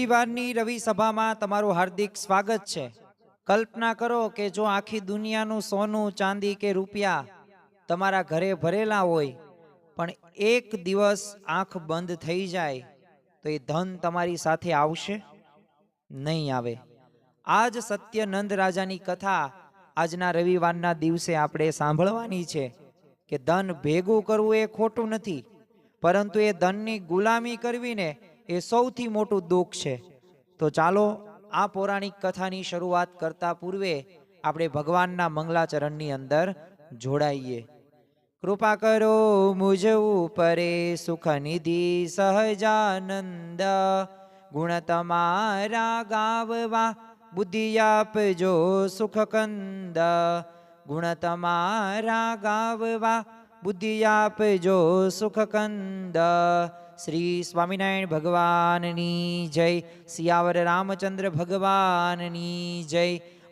રવિવારની રવિ સભામાં તમારું હાર્દિક સ્વાગત છે। કલ્પના કરો કે જો આખી દુનિયાનું સોનું ચાંદી કે રૂપિયા તમારા ઘરે ભરેલા હોય, પણ એક દિવસ આંખ બંધ થઈ જાય તો એ ધન તમારી સાથે આવશે? નહીં આવે। આજ સત્યનંદ રાજાની કથા આજના રવિવારના દિવસે આપણે સાંભળવાની છે કે ધન ભેગું કરવું એ ખોટું નથી, પરંતુ એ ધનની ગુલામી કરવીને એ સૌથી મોટું દુઃખ છે। તો ચાલો આ પૌરાણિક કથાની શરૂઆત કરતા પૂર્વે આપણે ભગવાનના મંગલાચરણની અંદર જોડાઈએ। કૃપા કરો મુજ ઉપરે સુખ નિધિ સહજાનંદ, ગુણ તમારા ગાવવા બુદ્ધિ આપજો સુખ કંદ, ગુણ તમારા ગાવવા બુદ્ધિ આપજો સુખ કંદ। શ્રી સ્વામિનારાયણ ભગવાનની જય, સિયાવર રામચંદ્ર ભગવાનની જય,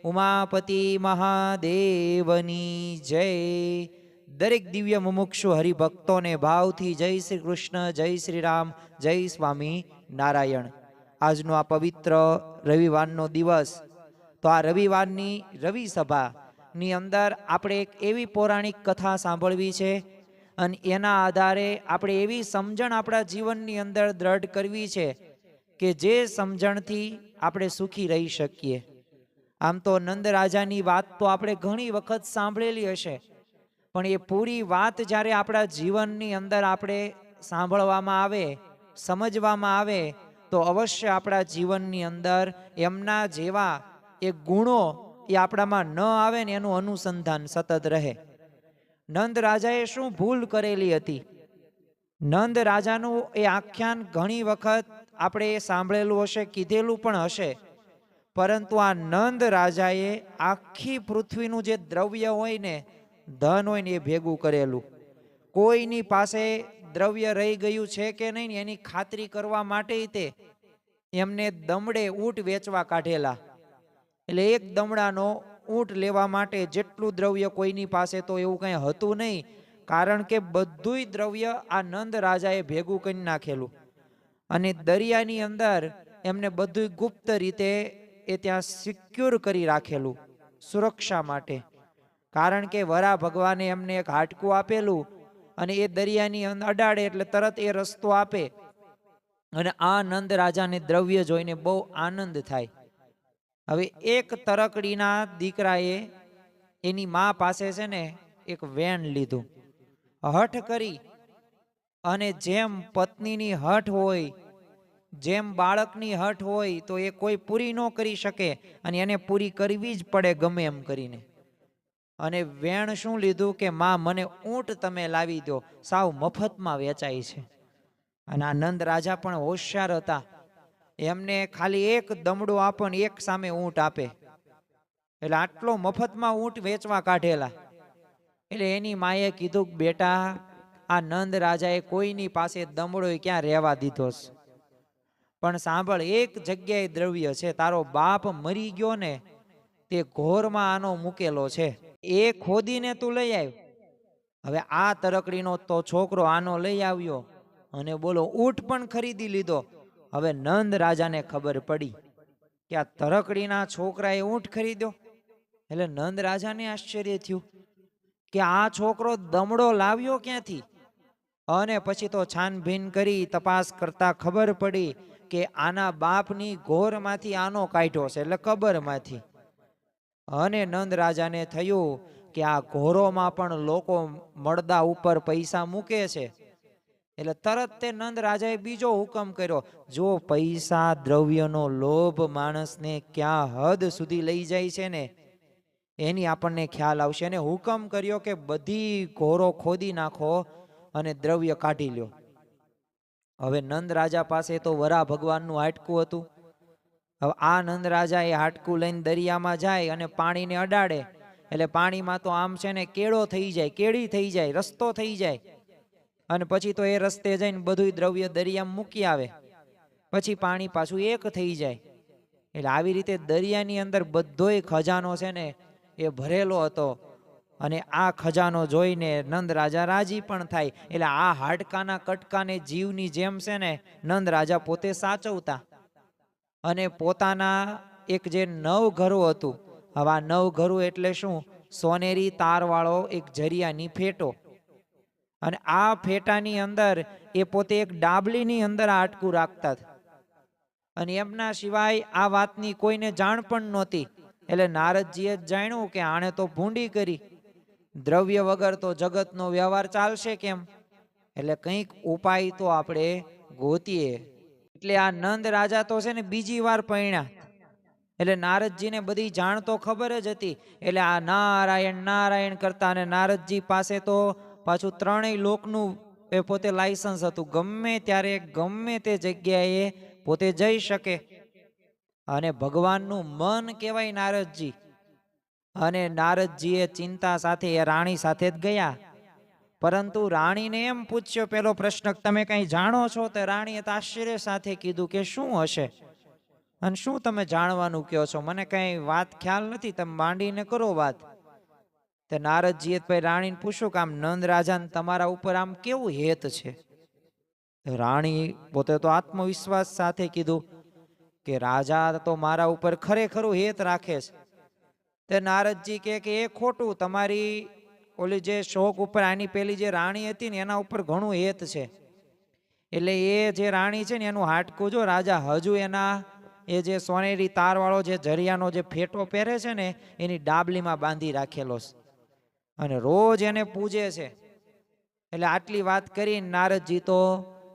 ઉમાપતિ મહાદેવની જય। દરેક દિવ્ય મુમુક્ષુ હરિભક્તોને ભાવથી જય શ્રી કૃષ્ણ, જય શ્રી રામ, જય સ્વામી નારાયણ। આજનો આ પવિત્ર રવિવારનો દિવસ, તો આ રવિવારની રવિ સભાની અંદર આપણે એક એવી પૌરાણિક કથા સાંભળવી છે અને એના આધારે આપણે એવી સમજણ આપણા જીવનની અંદર દ્રઢ કરવી છે કે જે સમજણથી આપણે સુખી રહી શકીએ। આમ તો નંદ રાજાની વાત તો આપણે ઘણી વખત સાંભળેલી હશે, પણ એ પૂરી વાત જ્યારે આપણા જીવનની અંદર આપણે સાંભળવામાં આવે, સમજવામાં આવે, તો અવશ્ય આપણા જીવનની અંદર એમના જેવા એ ગુણો એ આપણામાં ન આવે ને એનું અનુસંધાન સતત રહે। નંદ રાજાએ શું ભૂલ કરેલી હતી? નંદ રાજાનું એ આખ્યાન ઘણી વખત આપણે સાંભળેલું હશે, કીધેલું પણ હશે, પરંતુ આ નંદ રાજાએ આખી પૃથ્વીનું જે દ્રવ્ય હોય ને, ધન હોય ને, એ ભેગું કરેલું। કોઈની પાસે દ્રવ્ય રહી ગયું છે કે નહીં એની ખાતરી કરવા માટે તે એમને દમડે ઊંટ વેચવા કાઢેલા। એટલે એક દમડાનો ઊંટ લેવા માટે જેટલું દ્રવ્ય કોઈની પાસે તો એવું કંઈ હતું નહીં, કારણ કે બધુંય દ્રવ્ય આ નંદ રાજાએ ભેગું કરી નાખેલું અને દરિયાની અંદર એમને બધું ગુપ્ત રીતે એ ત્યાં સિક્યોર કરી રાખેલું સુરક્ષા માટે। કારણ કે વરા ભગવાને એમને એક હાડકું આપેલું અને એ દરિયાની અંદર અડાડે એટલે તરત એ રસ્તો આપે, અને આ નંદ રાજાને દ્રવ્ય જોઈને બહુ આનંદ થાય। હવે એક તરકડીના દીકરાએ એની મા પાસે છે ને એક વેણ લીધું, હઠ કરી, અને જેમ પત્નીની હઠ હોય, જેમ બાળકની હઠ હોય, તો એ કોઈ પૂરી ન કરી શકે અને એને પૂરી કરવી જ પડે ગમે એમ કરીને। અને વેણ શું લીધું કે માં મને ઊંટ તમે લાવી દો, સાવ મફતમાં વેચાય છે। અને આ નંદ રાજા પણ હોશિયાર હતા, એમને ખાલી એક દમડો આપો ને એક સામે ઊંટ આપે, એટલે આટલો મફતમાં ઊંટ વેચવા કાઢેલા। એટલે એની માએ કીધું, બેટા આ નંદ રાજાએ કોઈની પાસે દમડો ક્યાં રહેવા દીધો છે, પણ સાંભળ, એક જગ્યાએ દ્રવ્ય છે, તારો બાપ મરી ગયો ને તે ઘોરમાં આનો મૂકેલો છે, એ ખોદીને તું લઈ આવ। હવે આ તરકડીનો તો છોકરો આનો લઈ આવ્યો અને બોલો ઊંટ પણ ખરીદી લીધો। હવે નંદ રાજાને ખબર પડી કે આ તરકડીના છોકરાએ ઊંટ ખરીદ્યો, એટલે નંદ રાજાને આશ્ચર્ય થયું કે આ છોકરો દમડો લાવ્યો ક્યાંથી? અને પછી તો છાનભીન કરી તપાસ કરતા ખબર પડી કે આના બાપની ઘોરમાંથી આનો કાઢ્યો છે, એટલે કબરમાંથી। અને નંદ રાજાને થયું કે આ ઘોરોમાં પણ લોકો મળદા ઉપર પૈસા મૂકે છે, એટલે તરત તે નંદ રાજાએ બીજો હુકમ કર્યો, જો પૈસા દ્રવ્યનો લોભ માણસને ક્યાં હદ સુધી લઈ જાય છે ને એની આપણને ખ્યાલ આવશે। અને હુકમ કર્યો કે બધી ઘોરો ખોદી નાખો અને દ્રવ્ય કાઢી લ્યો। હવે નંદ રાજા પાસે તો વરા ભગવાનનું હાડકું હતું। હવે આ નંદ રાજા એ હાડકું લઈને દરિયામાં જાય અને પાણીને અડાડે, એટલે પાણીમાં તો આમ છે ને કેળો થઈ જાય, કેળી થઈ જાય, રસ્તો થઈ જાય, અને પછી તો એ રસ્તે જઈને બધું દ્રવ્ય દરિયામાં મૂકી આવે, પછી પાણી પાછું એક થઈ જાય। એટલે આવી રીતે દરિયાની અંદર બધોય ખજાનો છે ને એ ભરેલો હતો, અને આ ખજાનો જોઈને નંદ રાજા રાજી પણ થાય। એટલે આ હાડકાના કટકાને જીવની જેમ છે ને નંદ રાજા પોતે સાચવતા। અને પોતાના એક જે નવઘરું હતું, હવે આ નવઘરું એટલે શું? સોનેરી તારવાળો એક જરિયાની ફેટો, અને આ ફેટાની અંદર એ પોતે એક ડાબલીની અંદર આ હાટકું રાખતા હતા. અને એમના સિવાય આ વાતની કોઈને જાણ પણ નહોતી. એટલે નારદજીએ જ જાણ્યું કે આણે તો ભૂંડી કરી, દ્રવ્ય વગર તો જગતનો વ્યવહાર ચાલશે કેમ? એટલે કંઈક ઉપાય તો આપણે ગોતીએ. એટલે આ નંદ રાજા તો છે ને બીજી વાર પરણ્યા. એટલે નારદજીને બધી જાણ તો ખબર જ હતી. એટલે આ નારાયણ નારાયણ કરતા, અને નારદજી પાસે તો પાછું ત્રણેય લોકનું એ પોતે લાયસન્સ હતું. ગમે ત્યારે ગમે તે જગ્યાએ પોતે જઈ શકે. અને ભગવાનનું મન કહેવાય નારદજી. અને નારદજીએ ચિંતા સાથે એ રાણી સાથે જ ગયા. પરંતુ રાણીને એમ પૂછ્યો પેલો પ્રશ્ન, તમે કઈ જાણો છો? તો રાણીએ આશ્ચર્ય સાથે કીધું કે શું હશે, અને શું તમે જાણવાનું કહો છો? મને કઈ વાત ખ્યાલ નથી, તમે માંડીને કરો વાત. તો નારદજીએ રાણીને પૂછ્યું કે આમ નંદ રાજાને તમારા ઉપર આમ કેવું હેત છે? રાણી પોતે તો આત્મવિશ્વાસ સાથે કીધું કે રાજા તો મારા ઉપર ખરેખરું હેત રાખે છે. તે નારદજી કે એ ખોટું, તમારી ઓલી જે શોક ઉપર આની પેલી જે રાણી હતી ને એના ઉપર ઘણું હેત છે. એટલે એ જે રાણી છે ને એનું હાટકું જો રાજા હજુ એના એ જે સોનેરી તારવાળો જે જરિયાનો જે ફેટો પહેરે છે ને એની ડાબલીમાં બાંધી રાખેલો છે, અને રોજ એને પૂજે છે. એટલે આટલી વાત કરી નારદજી તો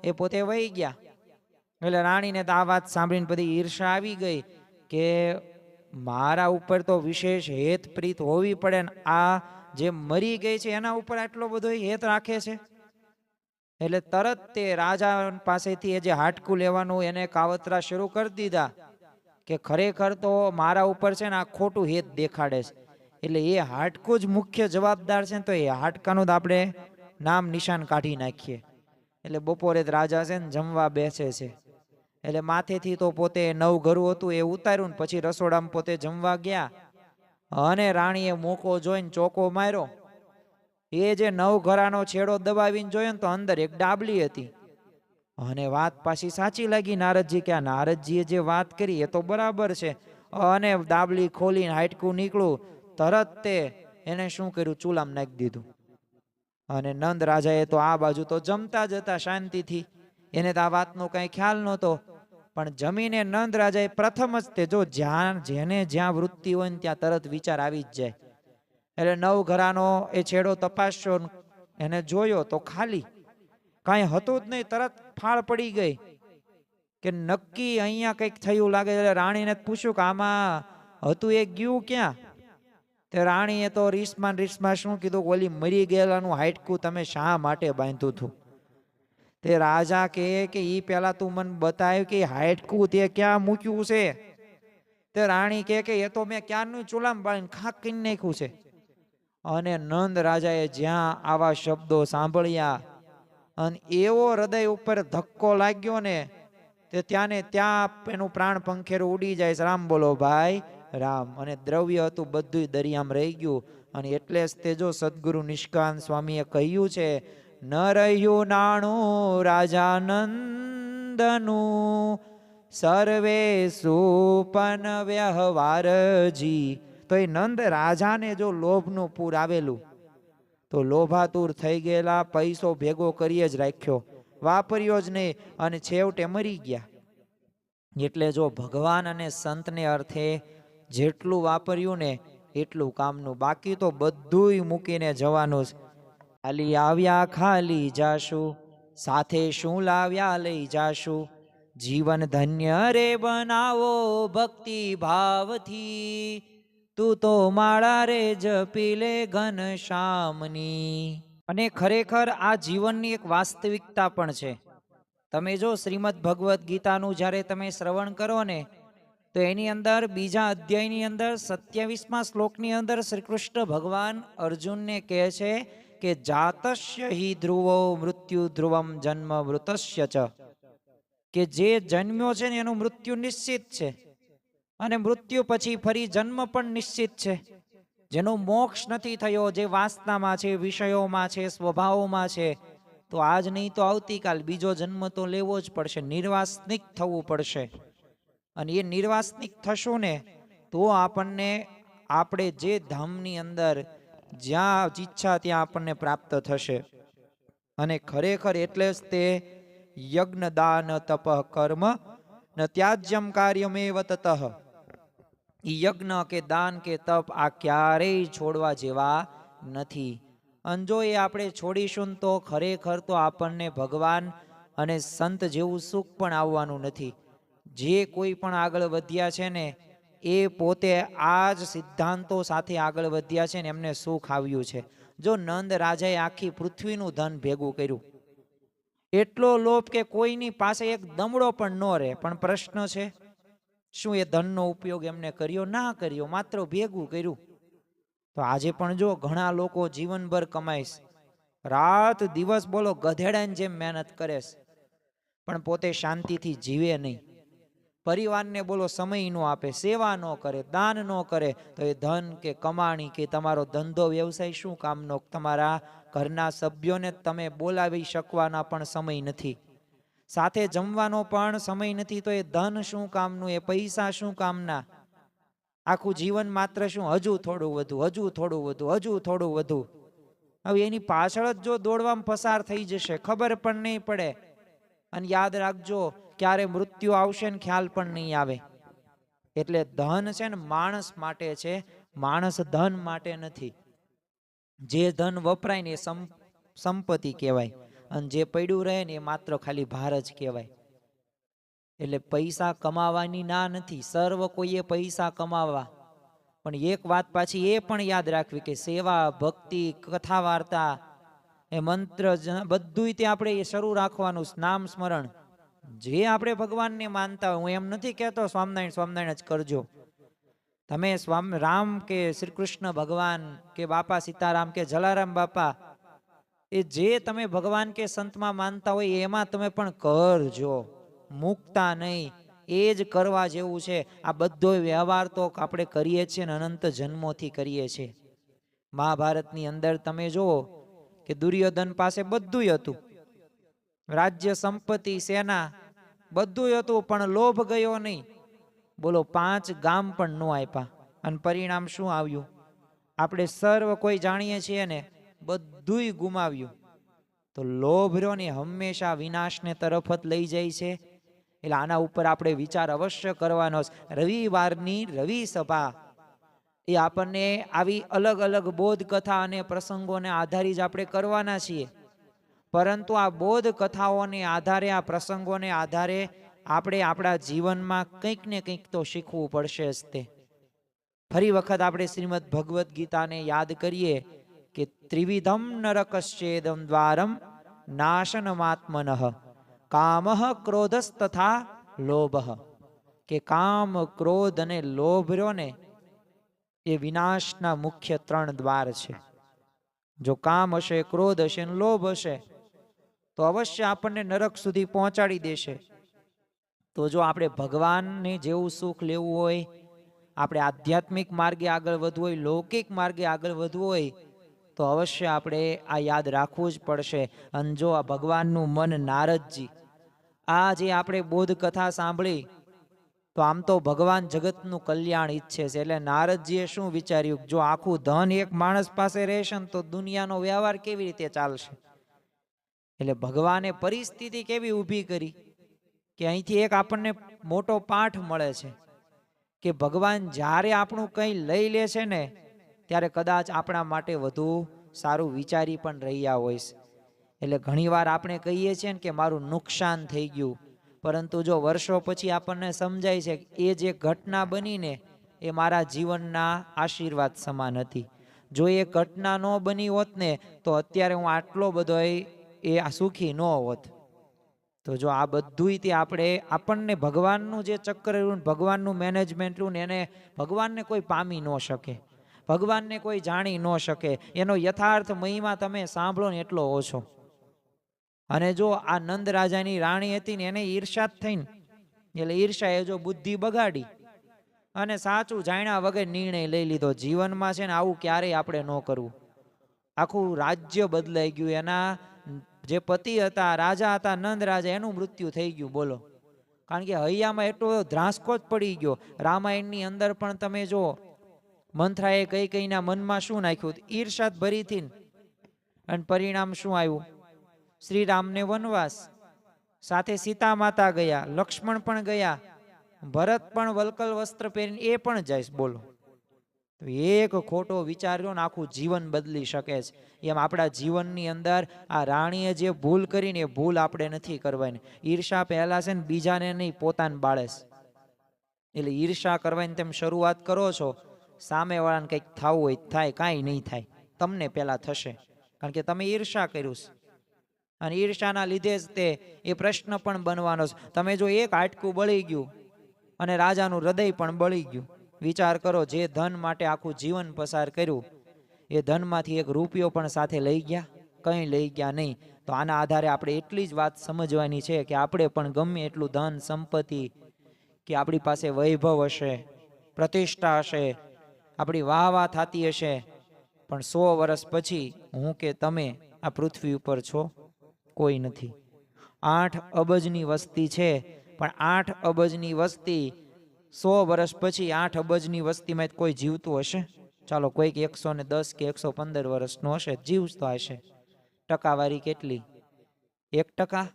એ પોતે વહી ગયા. એટલે રાણીને તો આ વાત સાંભળીને બધી ઈર્ષા આવી ગઈ કે મારા ઉપર તો વિશેષ હેત પ્રીત હોવી પડે ને આ જે મરી ગઈ છે એના ઉપર આટલો બધો હેત રાખે છે. એટલે તરત તે રાજા પાસેથી એ જે હાટકું લેવાનું એને કાવતરા શરૂ કરી દીધા કે ખરેખર તો મારા ઉપર છે ને આ ખોટું હેત દેખાડે છે. એટલે એ હાટકું જ મુખ્ય જવાબદાર છે ને, તો એ હાટકાનું તો આપણે નામ નિશાન કાઢી નાખીએ. એટલે બપોરે જ રાજા છે ને જમવા બેસે છે. એટલે માથેથી તો પોતે નવઘરું હતું એ ઉતાર્યું ને પછી રસોડામાં પોતે જમવા ગયા. અને રાણીએ મોકો જોઈને ચોકો માર્યો. એ જે નવઘરાનો છેડો દબાવીને જોયો ને તો અંદર એક ડાબલી હતી. અને વાત પાછી સાચી લાગી નારદજી કે આ નારદજીએ જે વાત કરી એ તો બરાબર છે. અને ડાબલી ખોલીને હાટકું નીકળ્યું, તરત તે એને શું કર્યું? ચૂલામાં નાખી દીધું. અને નંદ રાજાએ તો આ બાજુ તો જમતા જ હતા શાંતિથી, એને તો આ વાતનો કઈ ખ્યાલ નહોતો. પણ જમીને નંદ રાજાએ પ્રથમ જ તે જો જેને જ્યાં વૃત્તિ હોય ને ત્યાં તરત વિચાર આવી જ જાય. એટલે નવઘરાનો એ છેડો તપાસ્યો, એને જોયો તો ખાલી, કાંઈ હતું જ નહીં. તરત ફાળ પડી ગઈ કે નક્કી અહીંયા કંઈક થયું લાગે. એટલે રાણીને પૂછ્યું કે આમાં હતું એ ગયું ક્યાં? તે રાણીએ તો રીસમાં શું કીધું, ઓલી મરી ગયેલાનું હાટકું તમે શા માટે બાંધ્યું હતું? તે રાજા કે ઈ પેલા તું મને બતાવ કે હાટકું તે ક્યાં મૂક્યું છે? તે રાણી કે એ તો મેં ક્યારનું ચૂલામાં બાળીને ખાક કરી નાખ્યું છે. અને નંદ રાજાએ જ્યાં આવા શબ્દો સાંભળ્યા અને એવો હૃદય ઉપર ધક્કો લાગ્યો ને તે ત્યાં ને ત્યાં એનું પ્રાણ પંખેરું ઉડી જાય. રામ બોલો ભાઈ રામ. અને દ્રવ્ય હતું બધું દરિયામાં રહી ગયું. અને એટલે જ તે જો સદગુરુ નિષ્કાંત સ્વામીએ કહ્યું છે, ન રહ્યું નાણું રાજાનંદનું સર્વે સુપન વ્યવહારજી. તો એ નંદ રાજાને જો લોભનું પૂર આવેલું તો લોભાતુર થઈ ગયેલા, પૈસો ભેગો કરી જ રાખ્યો, વાપર્યો જ નહીં, અને છેવટે મરી ગયા. એટલે જો ભગવાન અને સંતને અર્થે જેટલું વાપર્યું ને એટલું કામનું, બાકી તો બધુંય મૂકીને જવાનું જ. ખાલી આવ્યા ખાલી જાશું, સાથે શું લાવ્યા લઈ જાશું. જીવન ધન્ય રે બનાવો ભક્તિ ભાવથી, તું તો માળા રે જપી લે ઘનશ્યામની. અને ખરેખર આ જીવનની એક વાસ્તવિકતા પણ છે. તમે જો શ્રીમદ ભગવદ્ ગીતાનું જ્યારે તમે શ્રવણ કરો ને તો એની અંદર બીજા અધ્યાયની અંદર 27મા શ્લોકની અંદર શ્રી કૃષ્ણ ભગવાન અર્જુનને કહે છે કે જાતસ્ય હિ ધ્રુવો મૃત્યુ ધ્રુવમ જન્મ મૃતસ્ય ચ, કે જે જન્મ્યો છે ને એનું મૃત્યુ નિશ્ચિત છે, અને મૃત્યુ પછી ફરી જન્મ પણ નિશ્ચિત છે. જેનો મોક્ષ નથી થયો, જે વાસનામાં છે, વિષયોમાં છે, સ્વભાવોમાં છે, તો આજ નહીં તો આવતીકાલ બીજો જન્મ તો લેવો જ પડશે, નિર્વાસનિક થવું પડશે. અને એ નિર્વાસનિક થશું ને તો આપણને આપણે જે ધામની અંદર જ્યાં ઈચ્છા ત્યાં આપણને પ્રાપ્ત થશે. અને ખરેખર એટલે જ તે યજ્ઞ દાન તપ કર્મ ન ત્યાજ્યમ કાર્યમેવ તતઃ. યજ્ઞ કે દાન કે તપ આ ક્યારેય છોડવા જેવા નથી. અને જો એ આપણે છોડીશું તો ખરેખર તો આપણને ભગવાન અને સંત જેવું સુખ પણ આવવાનું નથી. જે કોઈ પણ આગળ વધ્યા છે ને એ પોતે આ જ સિદ્ધાંતો સાથે આગળ વધ્યા છે ને એમને સુખ આવ્યું છે. જો નંદ રાજાએ આખી પૃથ્વીનું ધન ભેગું કર્યું, એટલો લોભ કે કોઈની પાસે એક દમડો પણ ન રહે, પણ પ્રશ્ન છે શું એ ધનનો ઉપયોગ એમને કર્યો? ના કર્યો, માત્ર ભેગું કર્યું. તો આજે પણ જો ઘણા લોકો જીવનભર કમાઈશ, રાત દિવસ બોલો ગધેડાની જેમ મહેનત કરે, પણ પોતે શાંતિથી જીવે નહીં. પરિવારને બોલો સમય ન આપે, સેવા ન કરે, દાન ન કરે, તો એ ધન કે કમાણી કે તમારો ધંધો વ્યવસાય શું કામનો? તમારા ઘરના સભ્યોને તમે બોલાવી શકવાના પણ સમય નથી, સાથે જમવાનો પણ સમય નથી, તો એ ધન શું કામનું? એ પૈસા શું કામના? આખું જીવન માત્ર શું હજુ થોડું વધુ, હજુ થોડું વધુ, હજુ થોડું વધુ. હવે એની પાછળ જ જો દોડવામાં પસાર થઈ જશે, ખબર પણ નહીં પડે. અને યાદ રાખજો, ક્યારે મૃત્યુ આવશે ને ખ્યાલ પણ નહીં આવે. એટલે ધન છે ને માણસ માટે છે, માણસ ધન માટે નથી. જે ધન વપરાય ને એ સંપત્તિ કહેવાય, અને જે પડ્યું રહે ને એ માત્ર ખાલી ભાર જ કહેવાય. એટલે પૈસા કમાવાની ના નથી, સર્વ કોઈએ પૈસા કમાવા, પણ એક વાત પાછી એ પણ યાદ રાખવી કે સેવા, ભક્તિ, કથા વાર્તા, એ મંત્ર બધું તે આપણે શરૂ રાખવાનું. નામ સ્મરણ, જે આપણે ભગવાનને માનતા હોય, હું એમ નથી કહેતો સ્વામિનારાયણ સ્વામિનારાયણ જ કરજો. તમે રામ કે શ્રી કૃષ્ણ ભગવાન કે બાપા સીતારામ કે જલારામ બાપા, એ જે તમે ભગવાન કે સંતમાં માનતા હોય એમાં તમે પણ કરજો, મૂકતા નહીં. એ જ કરવા જેવું છે. આ બધો વ્યવહાર તો આપણે કરીએ છીએ ને અનંત જન્મોથી કરીએ છીએ. મહાભારતની અંદર તમે જુઓ કે દુર્યોધન પાસે બધું હતું, રાજ્ય, સંપત્તિ, સેના બધું હતું, પણ લોભ ગયો નહીં. બોલો 5 ગામ પણ ન આપ્યા. અને પરિણામ શું આવ્યું? આપણે સર્વ કોઈ જાણીએ છીએ ને, બધુંય ગુમાવ્યું. તો લોભ રહ્યો ને હંમેશા વિનાશને તરફ જ લઈ જાય છે. એટલે આના ઉપર આપણે વિચાર અવશ્ય કરવાનો. રવિવારની રવિ સભા એ આપણને આવી અલગ અલગ બોધ કથા અને પ્રસંગોને આધારિત જ આપણે કરવાના છીએ. પરંતુ આ બોધ કથાઓને આધારે, આ પ્રસંગોને આધારે આપણે આપણા જીવનમાં કંઈક ને કંઈક તો શીખવું પડશે જ. તે ફરી વખત આપણે શ્રીમદ ભગવદ્ ગીતાને યાદ કરીએ કે ત્રિવિધમ નરકશ્ચેદમ દ્વારમ નાશનમાત્મનઃ કામઃ ક્રોધસ્તથા લોભઃ. કે કામ, ક્રોધ અને લોભ રહ્યો ને એ વિનાશના મુખ્ય 3 દ્વાર છે. જો કામ હશે, ક્રોધ હશે ને લોભ હશે તો અવશ્ય આપણને નરક સુધી પહોંચાડી દેશે. તો જો આપણે ભગવાનને જેવું સુખ લેવું હોય, આપણે આધ્યાત્મિક માર્ગે આગળ વધવું હોય, લૌકિક માર્ગે આગળ વધવું હોય, તો અવશ્ય આપણે આ યાદ રાખવું જ પડશે. અને જો આ ભગવાનનું મન નારદજી, આ જે આપણે બોધ કથા સાંભળી, તો આમ તો ભગવાન જગતનું કલ્યાણ ઈચ્છે છે. એટલે નારદજીએ શું વિચાર્યું? જો આખું ધન એક માણસ પાસે રહેશે ને તો દુનિયાનો વ્યવહાર કેવી રીતે ચાલશે? એટલે ભગવાને પરિસ્થિતિ કેવી ઊભી કરી કે અહીંથી એક આપણને મોટો પાઠ મળે છે કે ભગવાન જ્યારે આપણું કંઈ લઈ લે છે ને ત્યારે કદાચ આપણા માટે વધુ સારું વિચારી પણ રહ્યા હોય છે. એટલે ઘણીવાર આપણે કહીએ છીએ ને કે મારું નુકસાન થઈ ગયું, પરંતુ જો વર્ષો પછી આપણને સમજાય છે કે એ જે ઘટના બનીને એ મારા જીવનના આશીર્વાદ સમાન હતી. જો એ ઘટના ન બની હોત ને તો અત્યારે હું આટલો બધો એ સુખી ન હોત. તો જો આ બધુંય તે આપણને ભગવાનનું જે ચક્ર રહ્યું, ભગવાનનું મેનેજમેન્ટ રહ્યું ને, એને ભગવાનને કોઈ પામી ન શકે, ભગવાનને કોઈ જાણી ન શકે. એનો યથાર્થ મહિમા તમે સાંભળો ને એટલો ઓછો. અને જો આ નંદ રાજાની રાણી હતી ને એને ઈર્ષા થઈને, એટલે ઈર્ષાએ જો બુદ્ધિ બગાડી અને સાચું જાણ્યા વગર નિર્ણય લઈ લીધો. જીવનમાં છે ને આવું ક્યારેય આપણે ન કરવું. આખું રાજ્ય બદલાઈ ગયું. એના જે પતિ હતા, રાજા હતા, નંદ રાજા, એનું મૃત્યુ થઈ ગયું. બોલો, કારણ કે હૈયામાં એટલો ધ્રાસકો જ પડી ગયો. રામાયણની અંદર પણ તમે જો મંથરાએ કઈ કઈના મનમાં શું નાખ્યું, ઈર્ષાદ ભરીથી, અને પરિણામ શું આવ્યું? શ્રી રામને વનવાસ, સાથે સીતા માતા ગયા, લક્ષ્મણ પણ ગયા, ભરત પણ વલ્કલ વસ્ત્ર પહેરીને એ પણ જાય. બોલો, તો એક ખોટો વિચાર્યો ને આખું જીવન બદલી શકે છે. એમ આપણા જીવનની અંદર આ રાણીએ જે ભૂલ કરીને એ ભૂલ આપણે નથી કરવાની. ઈર્ષા પહેલા છે ને બીજાને નહીં, પોતાને બાળે છે. એટલે ઈર્ષા કરવાની તેમ શરૂઆત કરો છો, સામેવાળાને કંઈક થવું હોય થાય, કાંઈ નહીં થાય, તમને પહેલા થશે, કારણ કે તમે ઈર્ષા કર્યું છે. અને ઈર્ષાના લીધે જ તે એ પ્રશ્ન પણ બનવાનો છે. તમે જો એક હાડકું બળી ગયું અને રાજાનું હૃદય પણ બળી ગયું, વિચાર કરો, જે ધન માટે આખું જીવન પસાર કર્યું એ ધનમાંથી એક રૂપિયો પણ સાથે લઈ ગયા? કંઈ લઈ ગયા નહીં. તો આના આધારે આપણે એટલી જ વાત સમજવાની છે કે આપણે પણ ગમે એટલું ધન સંપત્તિ, કે આપણી પાસે વૈભવ હશે, પ્રતિષ્ઠા હશે, આપણી વાહ વાહ થતી હશે, પણ 100 વર્ષ પછી હું કે તમે આ પૃથ્વી ઉપર છો? કોઈ નથી. 8 અબજની વસ્તી છે, પણ 8 અબજની વસ્તી 100 વર્ષ પછી 8 અબજની વસ્તીમાં કોઈ જીવતું હશે? ચાલો, કોઈક 110 કે 115 વર્ષનો હશે, જીવતો હશે. ટકાવારી કેટલી? 1%?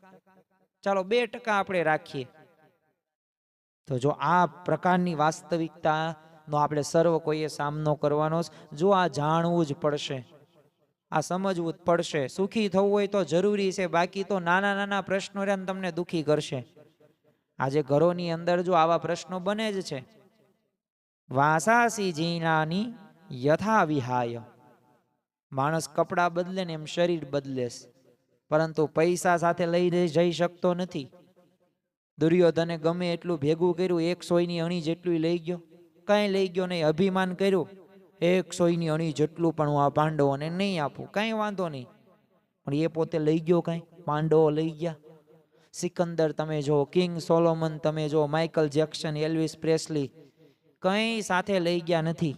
ચાલો 2% આપણે રાખીએ. તો જો આ પ્રકારની વાસ્તવિકતાનો આપણે સર્વ કોઈએ સામનો કરવાનો, જો આ જાણવું જ પડશે, આ સમજવું જ પડશે. સુખી થવું હોય તો જરૂરી છે, બાકી તો નાના નાના પ્રશ્નો રહ્યા તમને દુખી કરશે. આજે ઘરોની અંદર જો આવા પ્રશ્નો બને જ છે. વાસાસી જીનાની યથા વિહાય, માણસ કપડા બદલે ને એમ શરીર બદલે, પરંતુ પૈસા સાથે લઈ જઈ શકતો નથી. દુર્યોધને ગમે એટલું ભેગું કર્યું, 100ની અણી જેટલું લઈ ગયો? કઈ લઈ ગયો નહીં. અભિમાન કર્યું, 100ની અણી જેટલું પણ હું આ પાંડવોને નહીં આપું, કઈ વાંધો નહીં, પણ એ પોતે લઈ ગયો કઈ? પાંડવો લઈ ગયા. સિકંદર તમે જો, કિંગ સોલોમન તમે જો, માઇકલ જેક્સન, એલ્વિસ પ્રેસ્લી, કઈ સાથે લઈ ગયા નથી.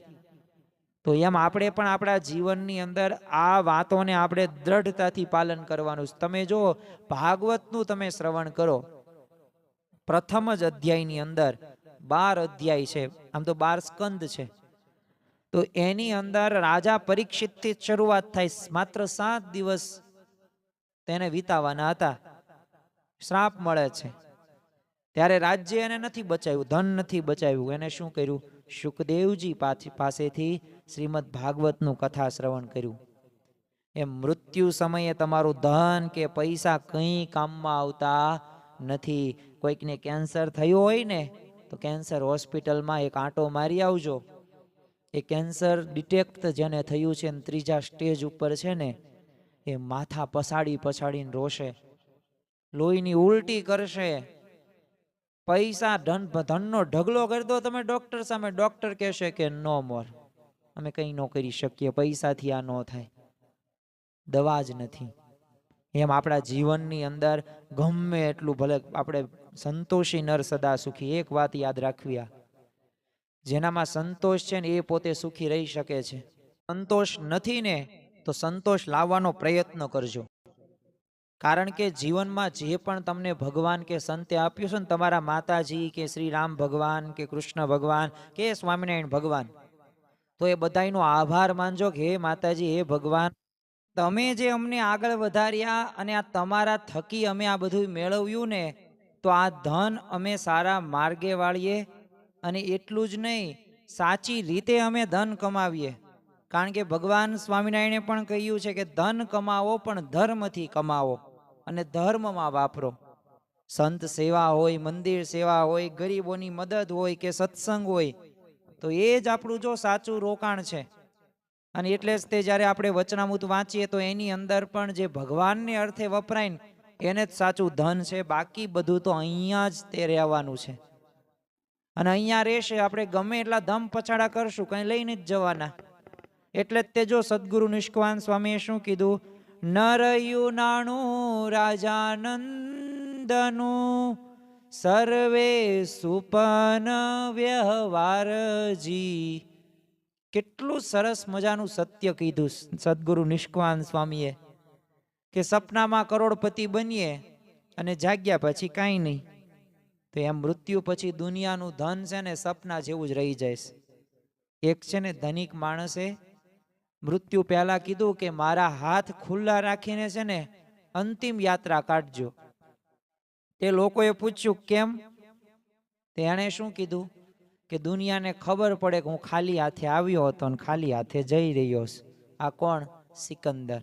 તો એમ આપણે પણ આપણા જીવનની અંદર આ વાતોને આપણે દ્રઢતાથી પાલન કરવાનું છે. તમે જો ભાગવતનું તમે શ્રવણ કરો, પ્રથમ જ અધ્યાયની અંદર 12 અધ્યાય છે, આમ તો 12 સ્કંદ છે. તો એની અંદર રાજા પરીક્ષિતથી શરૂઆત થાય. માત્ર 7 દિવસ તેને વિતાવાના હતા, શ્રાપ મળે છે. ત્યારે રાજ્ય એને નથી બચાવ્યું, ધન નથી બચાવ્યું. એને શું કર્યું? શુકદેવજી પાસેથી શ્રીમદ ભાગવતનું કથા શ્રવણ કર્યું. એમ મૃત્યુ સમયે તમારું ધન કે પૈસા કંઈ કામમાં આવતા નથી. કોઈકને કેન્સર થયું હોય ને, તો કેન્સર હોસ્પિટલમાં એક આંટો મારી આવજો. એ કેન્સર ડિટેક્ટ જેને થયું છે, 3જા સ્ટેજ ઉપર છે ને, એ માથા પછાડીને રોશે, લોહીની ઉલટી કરશે. પૈસા ધનનો ઢગલો કરી દો તમે ડોક્ટર સામે, ડોક્ટર કહેશે કે નો મોર, અમે કંઈ ન કરી શકીએ, પૈસાથી આ ન થાય, દવા જ નથી. એમ આપણા જીવનની અંદર ગમે એટલું, ભલે આપણે સંતોષી નર સદા સુખી, એક વાત યાદ રાખવી, આ જેનામાં સંતોષ છે ને એ પોતે સુખી રહી શકે છે. સંતોષ નથી ને, તો સંતોષ લાવવાનો પ્રયત્ન કરજો. કારણ કે જીવનમાં જે પણ તમને ભગવાન કે સંતે આપ્યું છે ને, તમારા માતાજી કે શ્રી રામ ભગવાન કે કૃષ્ણ ભગવાન કે સ્વામિનારાયણ ભગવાન, તો એ બધાનો આભાર માનજો કે હે માતાજી, હે ભગવાન, તમે જે અમને આગળ વધાર્યા અને આ તમારા થકી અમે આ બધું મેળવ્યું ને, તો આ ધન અમે સારા માર્ગે વાળીએ, અને એટલું જ નહીં, સાચી રીતે અમે ધન કમાવીએ. કારણ કે ભગવાન સ્વામિનારાયણે પણ કહ્યું છે કે ધન કમાવો પણ ધર્મથી કમાવો અને ધર્મમાં વાપરો. સંત સેવા હોય, મંદિર સેવા હોય, ગરીબોની મદદ હોય કે સત્સંગ હોય, તો એ જ આપણું જો સાચું રોકાણ છે. અને એટલે જ તે જ્યારે આપણે વચનામૃત વાંચીએ તો એની અંદર પણ જે ભગવાનને અર્થે વપરાય ને, એને જ સાચું ધન છે. બાકી બધું તો અહીંયા જ તે રહેવાનું છે, અને અહીંયા રહેશે. આપણે ગમે એટલા ધમ પછાડા કરશું, કઈ લઈને જ જવાના. એટલે જ તે જો સદગુરુ નિષ્કાન સ્વામીએ શું કીધું? નરયું નાણું રાજાનંદનું, સર્વે સુપન વ્યવહારજી. કેટલું સરસ મજાનું સત્ય કીધું સદગુરુ નિષ્કાન સ્વામીએ, કે સપનામાં કરોડપતિ બનીએ અને જાગ્યા પછી કાંઈ નહીં. તો એમ મૃત્યુ પછી દુનિયાનું ધન છે ને સપના જેવું જ રહી જાય. એક છે ને ધનિક માણસે મૃત્યુ પહેલા કીધું કે મારા હાથ ખુલ્લા રાખીને છે ને અંતિમ યાત્રા કાઢજો. તે લોકોએ પૂછ્યું કેમ? તેણે શું કીધું કે દુનિયાને ખબર પડે કે હું ખાલી હાથે આવ્યો હતો અને ખાલી હાથે જઈ રહ્યો છું. આ કોણ? સિકંદર.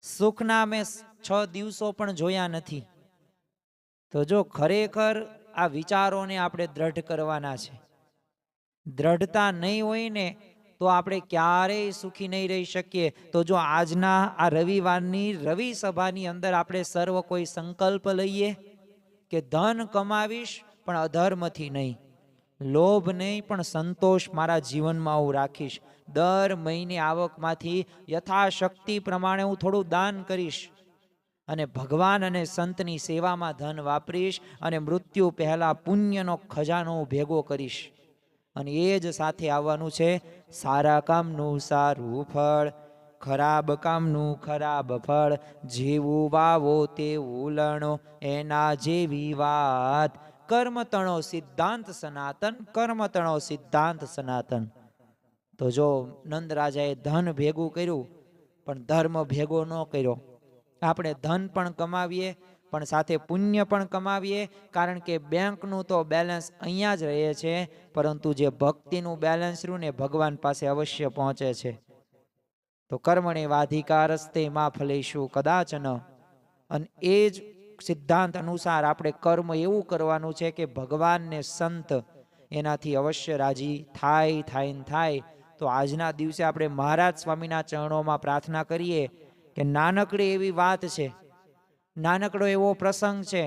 સુખના મેં 6 દિવસો પણ જોયા નથી. તો જો ખરેખર આ વિચારોને આપણે દ્રઢ કરવાના છે. દ્રઢતા નહીં હોય ને તો આપણે ક્યારેય સુખી નહીં રહી શકીએ. તો જો આજના આ રવિવારની રવિ સભાની અંદર આપણે સર્વ કોઈ સંકલ્પ લઈએ કે ધન કમાવીશ પણ અધર્મથી નહીં, લોભ નહીં પણ સંતોષ મારા જીવનમાં હું રાખીશ, દર મહિને આવકમાંથી યથાશક્તિ પ્રમાણે હું થોડું દાન કરીશ અને ભગવાન અને સંતની સેવામાં ધન વાપરીશ અને મૃત્યુ પહેલા પુણ્યનો ખજાનો ભેગો કરીશ. અને એ જ સાથે આવવાનું છે સારા કામનું સારું ફળ, ખરાબ કામનું ખરાબ ફળ, જેવું વાવો તેવું લણો, એના જેવી વાત. કર્મતણો સિદ્ધાંત સનાતન, કર્મતણો સિદ્ધાંત સનાતન. તો જો નંદ રાજાએ ધન ભેગું કર્યું પણ ધર્મ ભેગો ન કર્યો. આપણે ધન પણ કમાવીએ પણ સાથે પુણ્ય પણ કમાવીએ, કારણ કે બેંકનું તો બેલેન્સ અહીંયા જ રહે છે, પરંતુ જે ભક્તિનું બેલેન્સ રહ્યું ને ભગવાન પાસે અવશ્ય પહોંચે છે. તો કર્મણે વાધિકારસ્તે માં ફલેશુ કદાચન. અને એ જ સિદ્ધાંત અનુસાર આપણે કર્મ એવું કરવાનું છે કે ભગવાન ને સંત એનાથી અવશ્ય રાજી થાય. તો આજના દિવસે આપણે મહારાજ સ્વામીના ચરણોમાં પ્રાર્થના કરીએ કે નાનકડી એવી વાત છે, નાનકડો એવો પ્રસંગ છે,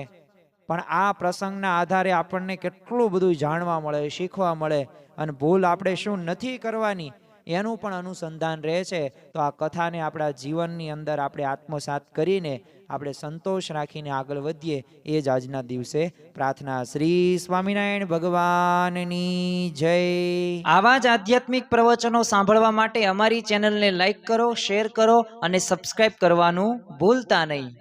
પણ આ પ્રસંગના આધારે આપણને કેટલું બધું જાણવા મળે, શીખવા મળે, અને ભૂલ આપણે શું નથી કરવાની એનું પણ અનુસંધાન રહે છે. તો આ કથાને આપણા જીવનની અંદર આપણે આત્મસાત કરીને આપણે સંતોષ રાખીને આગળ વધીએ, એ જ આજના દિવસે પ્રાર્થના. શ્રી સ્વામિનારાયણ ભગવાનની જય. આવા જ આધ્યાત્મિક પ્રવચનો સાંભળવા માટે અમારી ચેનલને લાઈક કરો, શેર કરો અને સબસ્ક્રાઇબ કરવાનું ભૂલતા નહીં.